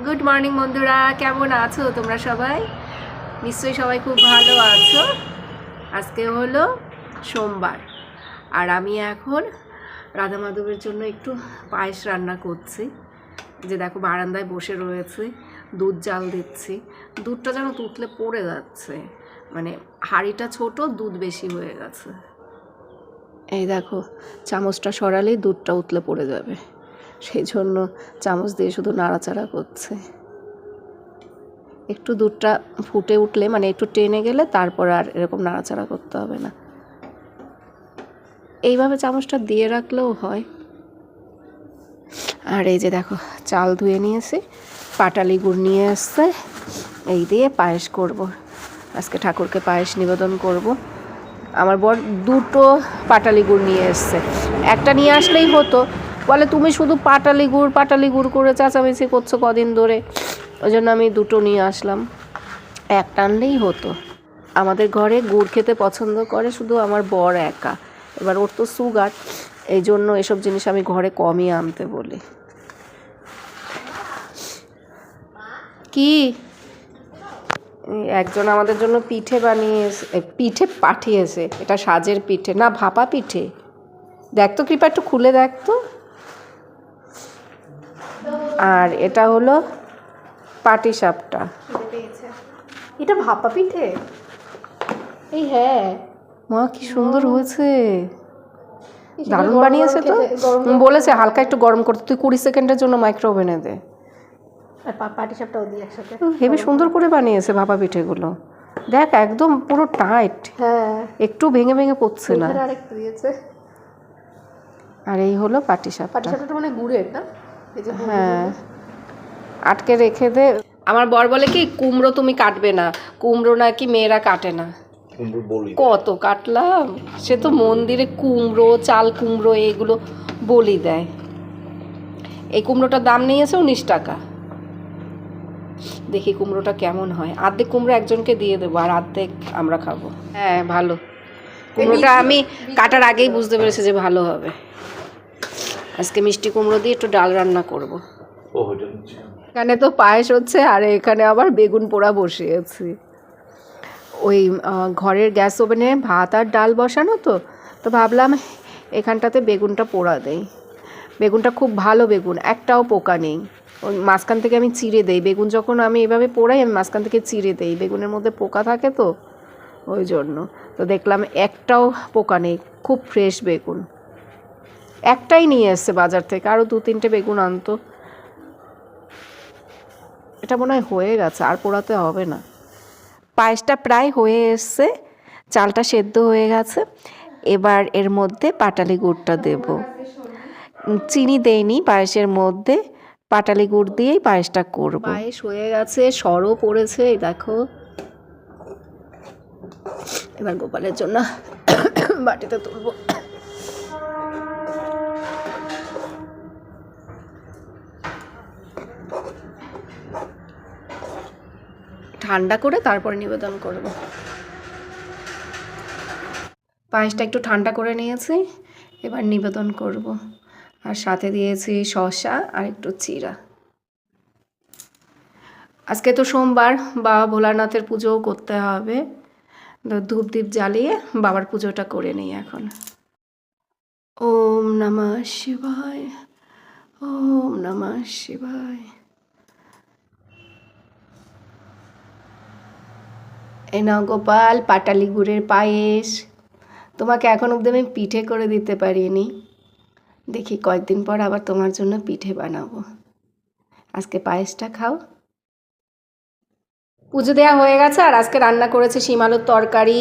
Good morning বন্ধুরা, কেমন আছো তোমরা সবাই? নিশ্চয়ই সবাই খুব ভালো আছো। আজকে হলো সোমবার আর আমি এখন রাধা মাধবের জন্য একটু পায়েস রান্না করছি। যে দেখো বারান্দায় বসে রয়েছে, দুধ জাল দিচ্ছি। দুধটা যেন তুতলে পড়ে যাচ্ছে, মানে হাঁড়িটা ছোট, দুধ বেশি হয়ে গেছে। এই দেখো, চামচটা সরালেই দুধটা উতলে পড়ে যাবে, সেই জন্য চামচ দিয়ে শুধু নাড়াচাড়া করছে। একটু দুধটা ফুটে উঠলে, মানে একটু টেনে গেলে তারপর আর এরকম নাড়াচাড়া করতে হবে না। এইভাবে চামচটা দিয়ে রাখলেও হয়। আর এই যে দেখো, চাল ধুয়ে নিয়েছি, পাটালি গুড় নিয়ে এসছে, এই দিয়ে পায়েস করব। আজকে ঠাকুরকে পায়েস নিবেদন করব। আমার বর দুটো পাটালি গুড় নিয়ে এসছে। একটা নিয়ে আসলেই হতো, বলে তুমি শুধু পাটালি গুড় করে চেঁচামেচি করছো কদিন ধরে, ওই জন্য আমি দুটো নিয়ে আসলাম। একটা আনলেই হতো। আমাদের ঘরে গুড় খেতে পছন্দ করে শুধু আমার বর একা। এবার ওর তো সুগার, এই জন্য এসব জিনিস আমি ঘরে কমই আনতে বলি। কি একজন আমাদের জন্য পিঠে বানিয়েছে, পিঠে পাঠিয়েছে। এটা সাজের পিঠে না, ভাপা পিঠে। দেখ তো কৃপা, একটু খুলে দেখ তো। আর এটা হলো পাটিসাপটা। এটা ভাপা পিঠে? এই হ্যাঁ মা, কি সুন্দর হয়েছে, দারুণ বানিয়েছে তো। বলেছে হালকা একটু গরম করতে, তুই 20 সেকেন্ডের জন্য মাইক্রো ওভেনে দে। আর পাটিসাপটাও দিই একসাথে। হেবি সুন্দর করে বানিয়েছে ভাপা পিঠেগুলো। দেখ একদম পুরো টাইট, হ্যাঁ, একটু ভেঙে ভেঙে পড়ছে না। আরেকটু দিয়েছে। আর এই হলো পাটিসাপটা। পাটিসাপটা মানে গুড়ের না? হ্যাঁ, আটকে রেখে দে। আমার বর বলে কি, কুমড়ো তুমি কাটবে না, কুমড়ো নাকি মেয়েরা কাটে না। কত কাটলাম, সে তো মন্দিরে কুমড়ো, চাল কুমড়ো এগুলো বলি দেয়। এই কুমড়োটার দাম নিয়েছে 19 টাকা। দেখি কুমড়োটা কেমন হয়। অর্ধেক কুমড়ো একজনকে দিয়ে দেবো আর অর্ধেক আমরা খাবো। হ্যাঁ ভালো, কুমড়োটা আমি কাটার আগেই বুঝতে পেরেছি যে ভালো হবে। আজকে মিষ্টি কুমড়ো দিয়ে একটু ডাল রান্না করব। এখানে তো পায়েস হচ্ছে আর এখানে আবার বেগুন পোড়া বসিয়েছি। ওই ঘরের গ্যাস ওভেনে ভাত আর ডাল বসানো, তো ভাবলাম এখানটাতে বেগুনটা পোড়া দেই। বেগুনটা খুব ভালো বেগুন, একটাও পোকা নেই। ওই মাঝখান থেকে আমি চিড়ে দেই বেগুন, যখন আমি এভাবে পোড়াই আমি মাঝখান থেকে চিড়ে দেই, বেগুনের মধ্যে পোকা থাকে তো ওই জন্য। তো দেখলাম একটাও পোকা নেই, খুব ফ্রেশ বেগুন। একটাই নিয়ে এসছে বাজার থেকে, আরও 2-3টে বেগুন আনতো। এটা মনে হয় হয়ে গেছে, আর পোড়াতে হবে না। পায়েসটা প্রায় হয়ে এসছে, চালটা সেদ্ধ হয়ে গেছে। এবার এর মধ্যে পাটালি গুড়টা দেব। চিনি দেইনি পায়েসের মধ্যে, পাটালি গুড় দিয়েই পায়েসটা করব। পায়েস হয়ে গেছে, সরও পড়েছে, এই দেখো। এবার গোপালের জন্য বাটিতে তুলব। ঠান্ডা করে তারপর নিবেদন করব। পায়েসটা একটু ঠান্ডা করে নিয়েছি, এবার নিবেদন করব। আর সাথে দিয়েছি শসা আর একটু চিড়া। আজকে তো সোমবার, বাবা ভোলানাথের পুজোও করতে হবে। ধূপ দীপ জ্বালিয়ে বাবার পুজোটা করে নিই এখন। ওম নমঃ শিবায়, ওম নমঃ শিবায়। এই নাও গোপাল, পাটালি গুড়ের পায়েস। তোমাকে এখন অবধি আমি পিঠে করে দিতে পারিনি, দেখি কয়েকদিন পর আবার তোমার জন্য পিঠে বানাবো। আজকে পায়েসটা খাও। পুজো দেওয়া হয়ে গেছে আর আজকে রান্না করেছি শিম আলুর তরকারি,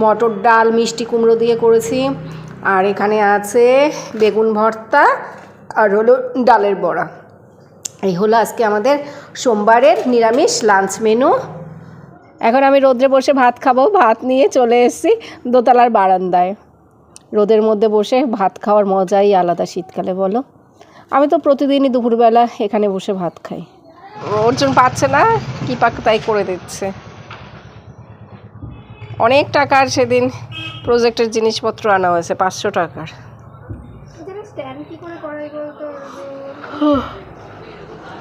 মটর ডাল, মিষ্টি কুমড়ো দিয়ে করেছি। আর এখানে আছে বেগুন ভর্তা আর হলো ডালের বড়া। এই হলো আজকে আমাদের সোমবারের নিরামিষ লাঞ্চ মেনু। এখন আমি রোদ্রে বসে ভাত খাবো। ভাত নিয়ে চলে এসেছি দোতলার বারান্দায়। রোদের মধ্যে বসে ভাত খাওয়ার মজাই আলাদা শীতকালে, বলো। আমি তো প্রতিদিনই দুপুরবেলা এখানে বসে ভাত খাই। অর্জুন পাচ্ছে না, কি পাক তাই করে দিচ্ছে। অনেক টাকার সেদিন প্রজেক্টের জিনিসপত্র আনা হয়েছে, 500 টাকার।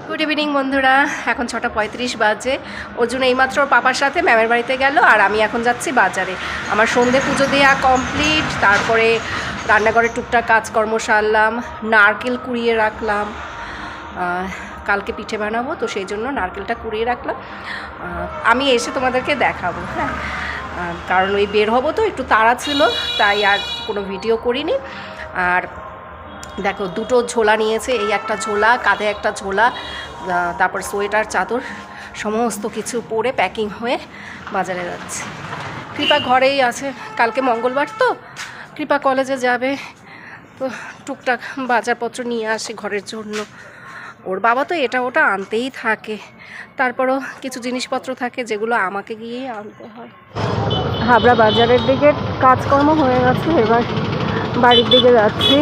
গুড ইভিনিং বন্ধুরা, এখন 6:35 বাজে। অর্জুন এইমাত্র ওর পাপার সাথে ম্যামের বাড়িতে গেল, আর আমি এখন যাচ্ছি বাজারে। আমার সন্ধে পুজো দেওয়া কমপ্লিট, তারপরে রান্নাঘরে টুকটাক কাজকর্ম সারলাম, নারকেল কুড়িয়ে রাখলাম, কালকে পিঠে বানাবো তো সেই জন্য নারকেলটা কুড়িয়ে রাখলাম। আমি এসে তোমাদেরকে দেখাবো, হ্যাঁ, কারণ ওই বের হবো তো একটু তাড়া ছিল, তাই আর কোনো ভিডিও করিনি। আর দেখো দুটো ঝোলা নিয়েছে, এই একটা ঝোলা, কাঁধে একটা ঝোলা, তারপর সোয়েটার চাদর সমস্ত কিছু পরে প্যাকিং হয়ে বাজারে যাচ্ছে। কৃপা ঘরেই আছে, কালকে মঙ্গলবার তো কৃপা কলেজে যাবে, তো টুকটাক বাজারপত্র নিয়ে আসে ঘরের জন্য। ওর বাবা তো এটা ওটা আনতেই থাকে, তারপরও কিছু জিনিসপত্র থাকে যেগুলো আমাকে গিয়েই আনতে হয়। হাবড়া বাজারের দিকে কাজকর্ম হয়ে গেছে, এবার বাড়ির দিকে যাচ্ছি।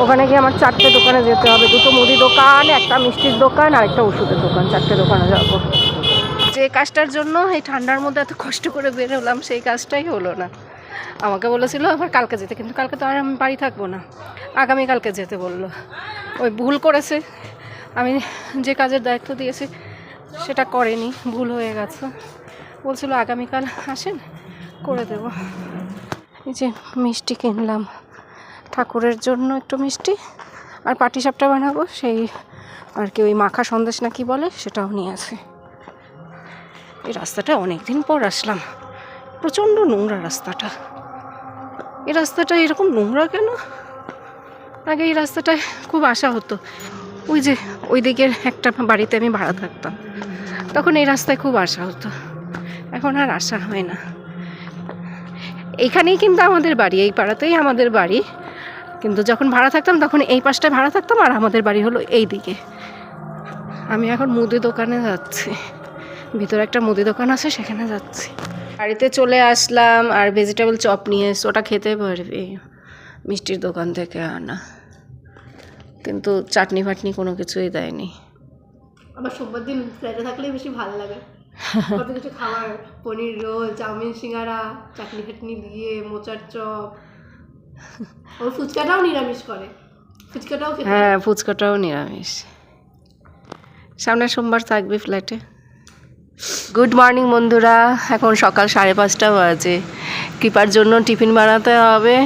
ওখানে গিয়ে আমার 4টে দোকানে যেতে হবে, 2টো মুদি দোকান, একটা মিষ্টির দোকান আর একটা ওষুধের দোকান, 4টে দোকানে যাবো। যে কাজটার জন্য এই ঠান্ডার মধ্যে এত কষ্ট করে বেরোলাম সেই কাজটাই হলো না। আমাকে বলেছিল আবার কালকে যেতে, কিন্তু কালকে তো আর আমি বাড়ি থাকবো না, আগামীকালকে যেতে বললো। ওই ভুল করেছে, আমি যে কাজের দায়িত্ব দিয়েছি সেটা করেনি, ভুল হয়ে গেছে। বলছিল আগামীকাল আসেন করে দেব। এই যে মিষ্টি কিনলাম ঠাকুরের জন্য, একটু মিষ্টি আর পাটিসাপটা বানাবো, সেই আর কি ওই মাখা সন্দেশ না কি বলে সেটাও নিয়ে আসে। এই রাস্তাটা অনেক দিন পর আসলাম, প্রচণ্ড নোংরা রাস্তাটা। এই রাস্তাটা এরকম নোংরা কেন? আগে এই রাস্তাটায় খুব আসা হতো, ওই যে ওই দিকের একটা বাড়িতে আমি ভাড়া থাকতাম, তখন এই রাস্তায় খুব আসা হতো, এখন আর আসা হয় না। এইখানেই কিন্তু আমাদের বাড়ি, এই পাড়াতেই আমাদের বাড়ি, কিন্তু যখন ভাড়া থাকতাম তখন এই পাশটায় ভাড়া থাকতাম, আর আমাদের বাড়ি হলো এই দিকে। আমি এখন মুদি দোকানে যাচ্ছি, ভিতরে একটা মুদি দোকান আছে সেখানে যাচ্ছি। বাড়িতে চলে আসলাম, আর ভেজিটেবল চপ নিয়ে এসে ওটা খেতে পারবে, মিষ্টির দোকান থেকে আনা, কিন্তু চাটনি ফাটনি কোনো কিছুই দেয়নি। আমার সোমবার দিন ফ্ল্যাটে থাকলেই বেশি ভালো লাগে, কত কিছু খাবার, পনির রোল, চাউমিন, সিঙ্গারা, চাটনি ফাটনি দিয়ে, মোচার চপ। ওর ফুচকাটাও নিরামিষ করে, ফুচকাটাও খেতে। হ্যাঁ, ফুচকাটাও নিরামিষ। সামনের সোমবার থাকবে ফ্ল্যাটে। গুড মর্নিং বন্ধুরা, এখন সকাল 5:30 বাজে। কৃপার জন্য টিফিন বানাতে হবে,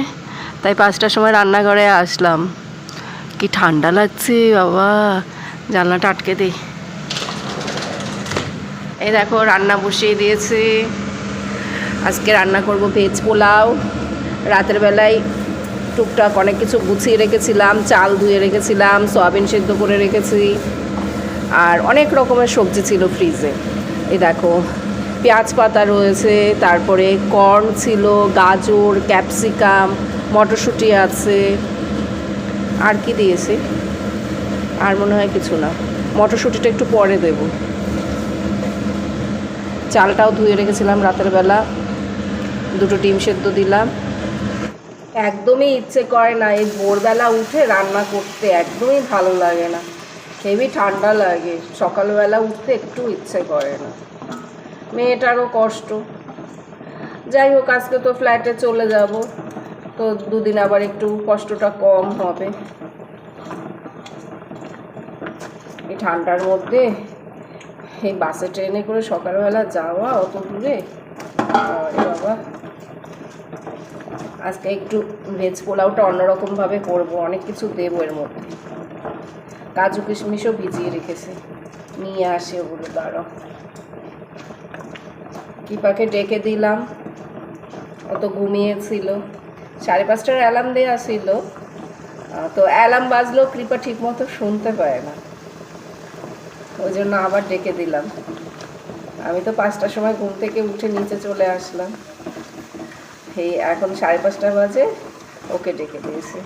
তাই 5টার সময় রান্নাঘরে আসলাম। কি ঠান্ডা লাগছে বাবা, জানলাটা আটকে দিই। এই দেখো রান্না বসিয়ে দিয়েছি, আজকে রান্না করব ভেজ পোলাও। রাতের বেলায় টুকটাক অনেক কিছু গুছিয়ে রেখেছিলাম, চাল ধুয়ে রেখেছিলাম, সয়াবিন সেদ্ধ করে রেখেছি, আর অনেক রকমের সবজি ছিল ফ্রিজে। এই দেখো পেঁয়াজ পাতা রয়েছে, তারপরে কর্ন ছিল, গাজর, ক্যাপসিকাম, মটরশুঁটি আছে, আর কি দিয়েছি আর মনে হয় কিছু না, মটরশুঁটিটা একটু পরে দেব। চালটাও ধুয়ে রেখেছিলাম রাতের বেলা, 2টো ডিম সেদ্ধ দিলাম। একদমই ইচ্ছে করে না এই ভোরবেলা উঠে রান্না করতে, একদমই ভালো লাগে না, হেভি ঠান্ডা লাগে, সকালবেলা উঠতে একটু ইচ্ছে করে না, মেয়েটারও কষ্ট। যাই হোক, আজকে তো ফ্ল্যাটে চলে যাব, তো 2 দিন আবার একটু কষ্টটা কম হবে। এই ঠান্ডার মধ্যে এই বাসে ট্রেনে করে সকালবেলা যাওয়া অত দূরে, বাবা। আজকে একটু ভেজ পোলাওটা অন্যরকমভাবে করবো, অনেক কিছু দেবো এর মধ্যে। কাজু কিশমিশও ভিজিয়ে রেখেছি, নিয়ে আসে ওগুলো। দাঁড়াও, কৃপাকে ডেকে দিলাম, ও তো ঘুমিয়েছিল, 5:30টার অ্যালার্ম দেওয়া ছিল, তো অ্যালার্ম বাজলো, কৃপা ঠিক মতো শুনতে পায় না, ওই জন্য আবার ডেকে দিলাম। আমি তো 5টার সময় ঘুম থেকে উঠে নিচে চলে আসলাম, এই এখন 5:30 বাজে, ওকে ডেকে দিয়েছি।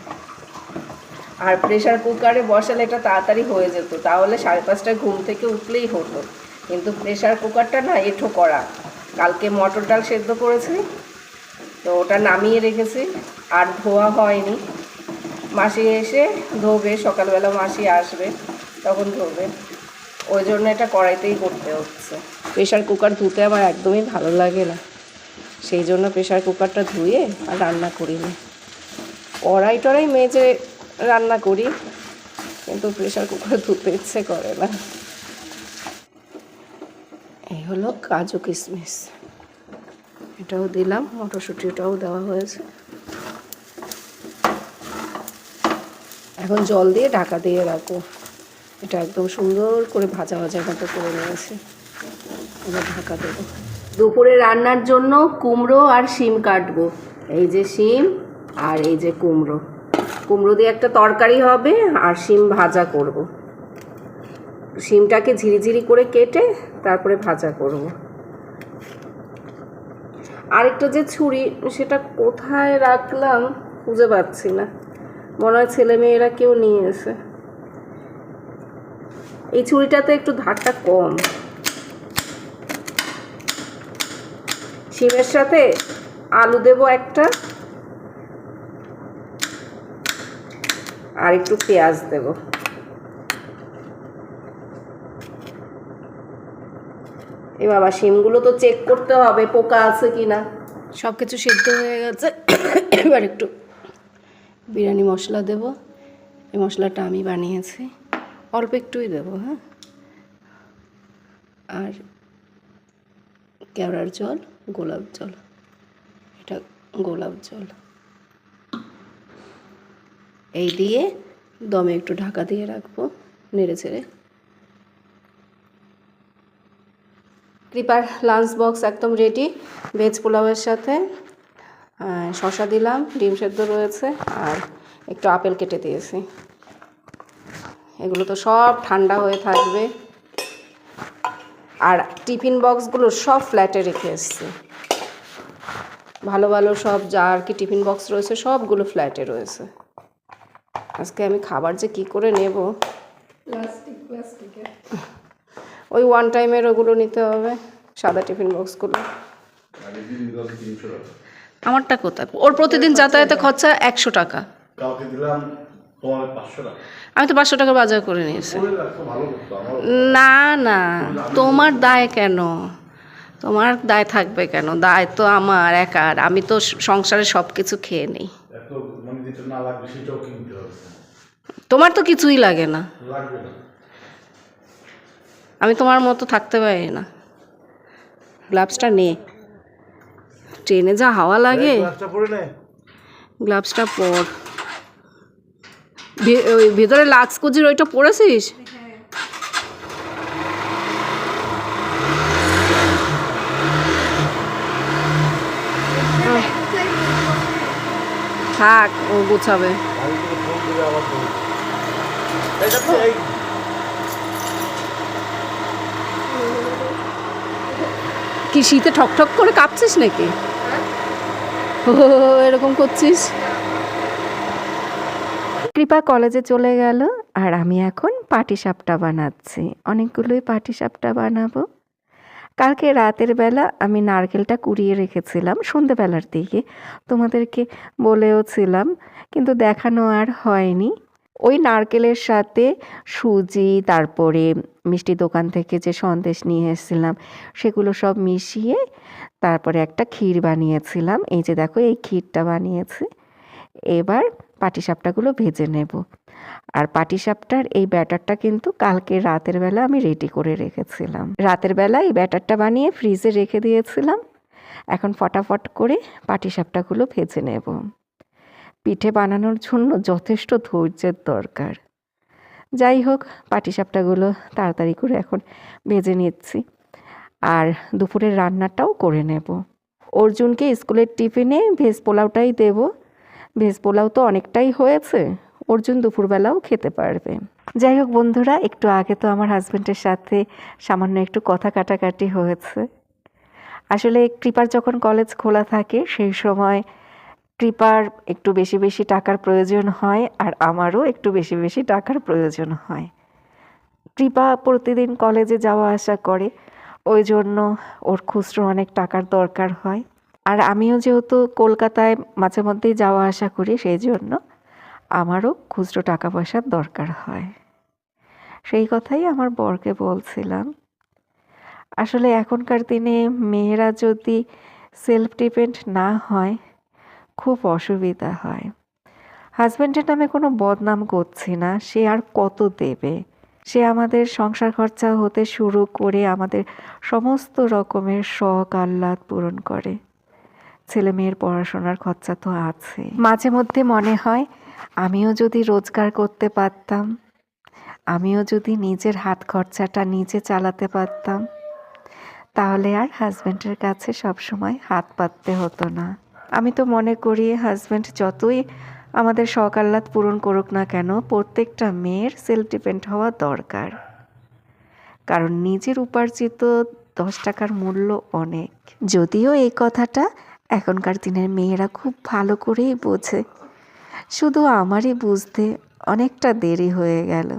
আর প্রেশার কুকারে বসালে এটা তাড়াতাড়ি হয়ে যেত, তাহলে 5:30টায় ঘুম থেকে উঠলেই হতো, কিন্তু প্রেশার কুকারটা না এঁঠো করা। কালকে মটর ডাল সেদ্ধ করেছি, তো ওটা নামিয়ে রেখেছি, আর ধোয়া হয়নি। মাসি এসে ধোবে, সকালবেলা মাসি আসবে তখন ধোবে, ওই জন্য এটা কড়াইতেই করতে হচ্ছে। প্রেশার কুকার ধুতে আমার একদমই ভালো লাগে না, সেই জন্য প্রেশার কুকারটা ধুয়ে আর রান্না করিনি। কড়াই টড়াই মেজে রান্না করি, কিন্তু প্রেশার কুকারে ধুতে ইচ্ছে করে না। এই হলো কাজু কিশমিশ, এটাও দিলাম, মটরশুঁটিটাও দেওয়া হয়েছে। এখন জল দিয়ে ঢাকা দিয়ে রাখবো। এটা একদম সুন্দর করে ভাজা ভাজা মতো করে নিয়েছি, এবার ঢাকা দেবো। দুপুরে রান্নার জন্য কুমড়ো আর শিম কাটবো। এই যে শিম আর এই যে কুমড়ো, কুমড়ো দিয়ে একটা তরকারি হবে আর শিম ভাজা করব। শিমটাকে ঝিরিঝিরি করে কেটে তারপরে ভাজা করব। আরেকটা যে ছুরি, সেটা কোথায় রাখলাম খুঁজে পাচ্ছি না, মনে হয় ছেলে মেয়েরা কেউ নিয়ে এসে। এই ছুরিটাতে একটু ধারটা কম। শিমের সাথে আলু দেবো একটা, আর একটু পেঁয়াজ দেব। এ বাবা, শিমগুলো তো চেক করতে হবে পোকা আছে কিনা। সব কিছু সেদ্ধ হয়ে গেছে, এবার একটু বিরিয়ানি মশলা দেব। এই মশলাটা আমি বানিয়েছি, অল্প একটুই দেবো, হ্যাঁ। আর কেওড়ার জল, গোলাপ জল, এটা গোলাপ জল, এই দিয়ে দমে একটু ঢাকা দিয়ে রাখবো, নেড়ে ছেড়ে। কৃপার লাঞ্চ বক্স একদম রেডি, ভেজ পোলাওয়ের সাথে শসা দিলাম, ডিম সেদ্ধ রয়েছে, আর একটু আপেল কেটে দিয়েছি। এগুলো তো সব ঠান্ডা হয়ে থাকবে। আর টিফিন বক্সগুলো সব ফ্ল্যাটে রেখে এসছি, ভালো ভালো সব যা আর কি টিফিন বক্স রয়েছে সবগুলো ফ্ল্যাটে রয়েছে। আজকে আমি খাবার যে কি করে নেব, ওই ওয়ান টাইমের ওগুলো নিতে হবে, সাদা টিফিন বক্সগুলো। আমারটা কোথায়? ওর প্রতিদিন যাতায়াতে খরচা 100 টাকা। আমি তো 500 টাকা বাজার করে নিয়েছি। না না, তোমার দায় কেন? তোমার দায় থাকবে কেন? দায় তো আমার একার, আমি তো সংসারে সব কিছু খেয়ে নেই। তোমার তো কিছুই লাগে না, আমি তোমার মতো থাকতে পারি না। গ্লাভসটা নে, ট্রেনে যা হাওয়া লাগে। গ্লাভসটা পর, ওই ভেতরে লাক্স কুজির ওইটা পরেছিস? থাক, ও গোছাবে। কি শীতে ঠকঠক করে কাঁপছিস নাকি? ও এরকম করছিস। কৃপা কলেজে চলে গেল, আর আমি এখন পাটিসাপটা বানাচ্ছি। অনেকগুলোই পাটিসাপটা বানাবো। কালকে রাতের বেলা আমি নারকেলটা কুড়িয়ে রেখেছিলাম সন্ধেবেলার দিকে, তোমাদেরকে বলেও ছিলাম, কিন্তু দেখানো আর হয়নি। ওই নারকেলের সাথে সুজি, তারপরে মিষ্টি দোকান থেকে যে সন্দেশ নিয়ে এসেছিলাম সেগুলো সব মিশিয়ে তারপরে একটা ক্ষীর বানিয়েছিলাম। এই যে দেখো, এই ক্ষীরটা বানিয়েছি। এবার পাটিসাপটাগুলো ভেজে নেব। আর পাটিসাপটার এই ব্যাটারটা কিন্তু কালকে রাতের বেলা আমি রেডি করে রেখেছিলাম। রাতের বেলা এই ব্যাটারটা বানিয়ে ফ্রিজে রেখে দিয়েছিলাম। এখন ফটাফট করে পাটিসাপটাগুলো ভেজে নেব। পিঠে বানানোর জন্য যথেষ্ট ধৈর্যের দরকার। যাই হোক, পাটিসাপটাগুলো তাড়াতাড়ি করে এখন ভেজে নিচ্ছি, আর দুপুরের রান্নাটাও করে নেব। অর্জুনকে স্কুলের টিফিনে ভেজ পোলাওটাই দেব। ভেজ পোলাও তো অনেকটাই হয়েছে, অর্জুন দুপুরবেলাও খেতে পারবে। যাই হোক বন্ধুরা, একটু আগে তো আমার হাজব্যান্ডের সাথে সামান্য একটু কথা কাটাকাটি হয়েছে। আসলে কৃপার যখন কলেজ খোলা থাকে সেই সময় কৃপার একটু বেশি বেশি টাকার প্রয়োজন হয়, আর আমারও একটু বেশি বেশি টাকার প্রয়োজন হয়। কৃপা প্রতিদিন কলেজে যাওয়া আসা করে, ওই জন্য ওর খুচরো অনেক টাকার দরকার হয়। আর আমিও যেহেতু কলকাতায় মাঝে মধ্যেই যাওয়া আসা করি, সেই জন্য আমারও খুচরো টাকা পয়সার দরকার হয়। সেই কথাই আমার বরকে বলছিলাম। আসলে এখনকার দিনে মেয়েরা যদি সেলফ ডিপেন্ড না হয় খুব অসুবিধা হয়। হাজব্যান্ডের নামে কোনো বদনাম করছি না, সে আর কত দেবে। সে আমাদের সংসার খরচা হতে শুরু করে আমাদের সমস্ত রকমের শখ আহ্লাদ পূরণ করে। ছেলে মেয়ের পড়াশোনার খরচা তো আছে। মাঝে মধ্যে মনে হয় আমিও যদি রোজগার করতে পারতাম, আমিও যদি নিজের হাত খরচাটা নিজে চালাতে পারতাম, তাহলে আর হাজব্যান্ডের কাছে সবসময় হাত পাততে হতো না। আমি তো মনে করি হাজব্যান্ড যতই আমাদের শখ আহ্লাদ পূরণ করুক না কেন, প্রত্যেকটা মেয়ের সেলফ ডিপেন্ড হওয়া দরকার। কারণ নিজের উপার্জিত 10 টাকার মূল্য অনেক। যদিও এই কথাটা এখনকার দিনের মেয়েরা খুব ভালো করেই বোঝে, শুধু আমারই বুঝতে অনেকটা দেরি হয়ে গেল।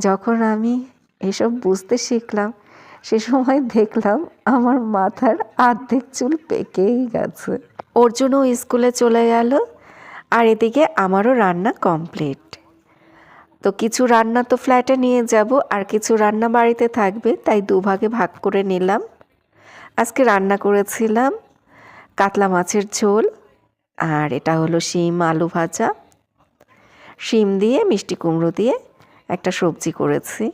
যখন আমি এসব বুঝতে শিখলাম, সে সময় দেখলাম আমার মাথার অর্ধেক চুল পেকেই গেছে। অর্জুনও স্কুলে চলে গেল, আর এদিকে আমারও রান্না কমপ্লিট। তো কিছু রান্না তো ফ্ল্যাটে নিয়ে যাব, আর কিছু রান্না বাড়িতে থাকবে, তাই দুভাগে ভাগ করে নিলাম। আজকে রান্না করেছিলাম কাতলা মাছের ঝোল, আর এটা হলো শিম আলু ভাজা, শিম দিয়ে মিষ্টি কুমড়ো দিয়ে একটা সবজি করেছি।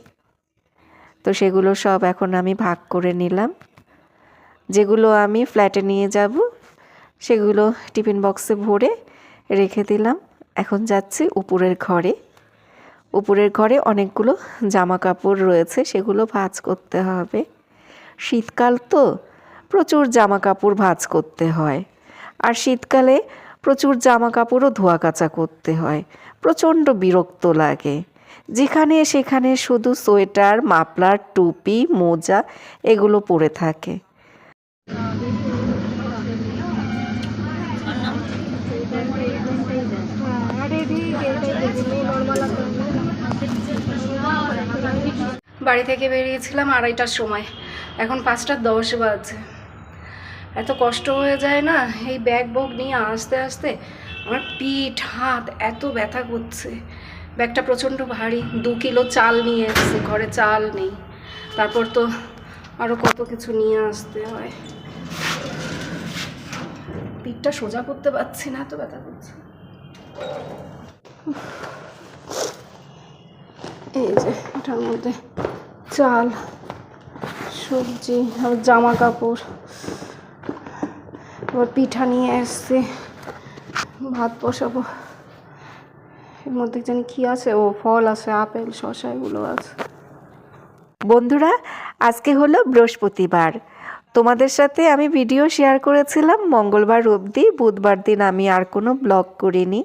তো সেগুলো সব এখন আমি ভাগ করে নিলাম। যেগুলো আমি ফ্ল্যাটে নিয়ে যাব সেগুলো টিফিন বক্সে ভরে রেখে দিলাম। এখন যাচ্ছি উপরের ঘরে। উপরের ঘরে অনেকগুলো জামা কাপড় রয়েছে, সেগুলো ভাঁজ করতে হবে। শীতকাল তো প্রচুর জামা কাপড় ভাঁজ করতে হয়, আর শীতকালে প্রচুর জামা কাপড়ও ধোয়া কাচা করতে হয়। প্রচণ্ড বিরক্ত লাগে। যেখানে সেখানে শুধু সোয়েটার, মাফলার, টুপি, মোজা এগুলো পরে থাকে। বাড়ি থেকে বেরিয়েছিলাম 2:30টার সময়, এখন 5:10 বাজে। এত কষ্ট হয়ে যায় না এই ব্যাগ বগ নিয়ে আসতে আসতে। আমার পিঠ হাত এত ব্যথা করছে। ব্যাগটা প্রচণ্ড ভারী, 2 কিলো চাল নিয়ে এসেছি, ঘরে চাল নেই। তারপর তো আরও কত কিছু নিয়ে আসতে হয়। পিঠটা সোজা করতে পারছি না, এত ব্যথা করছে। এই যে এটার মধ্যে চাল, সবজি আর জামা কাপড়, আবার পিঠা নিয়ে এসছি, ভাত বসাবো। এর মধ্যে জানি কি আছে, ও ফল আছে, আপেল শসা এগুলো আছে। বন্ধুরা, আজকে হলো বৃহস্পতিবার। তোমাদের সাথে আমি ভিডিও শেয়ার করেছিলাম মঙ্গলবার অবধি। বুধবার দিন আমি আর কোনো ব্লগ করিনি।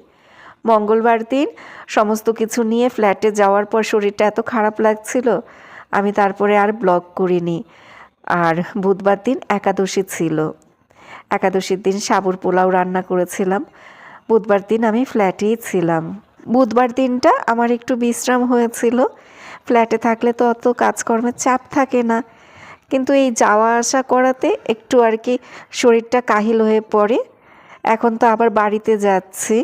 মঙ্গলবার দিন সমস্ত কিছু নিয়ে ফ্ল্যাটে যাওয়ার পর শরীরটা এত খারাপ লাগছিল, আমি তারপরে আর ব্লগ করিনি। আর বুধবার দিন একাদশী ছিল, একাদশীর দিন সাবুর পোলাও রান্না করেছিলাম। বুধবার দিন আমি ফ্ল্যাটেই ছিলাম। বুধবার দিনটা আমার একটু বিশ্রাম হয়েছিল। ফ্ল্যাটে থাকলে তো অত কাজকর্মের চাপ থাকে না, কিন্তু এই যাওয়া আসা করাতে একটু আর কি শরীরটা কাহিল হয়ে পড়ে। এখন তো আবার বাড়িতে যাচ্ছি।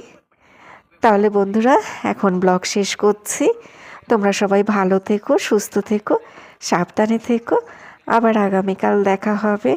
তাহলে বন্ধুরা, এখন ব্লগ শেষ করছি। তোমরা সবাই ভালো থেকো, সুস্থ থেকো, সাবধানে থেকো। আবার আগামীকাল দেখা হবে।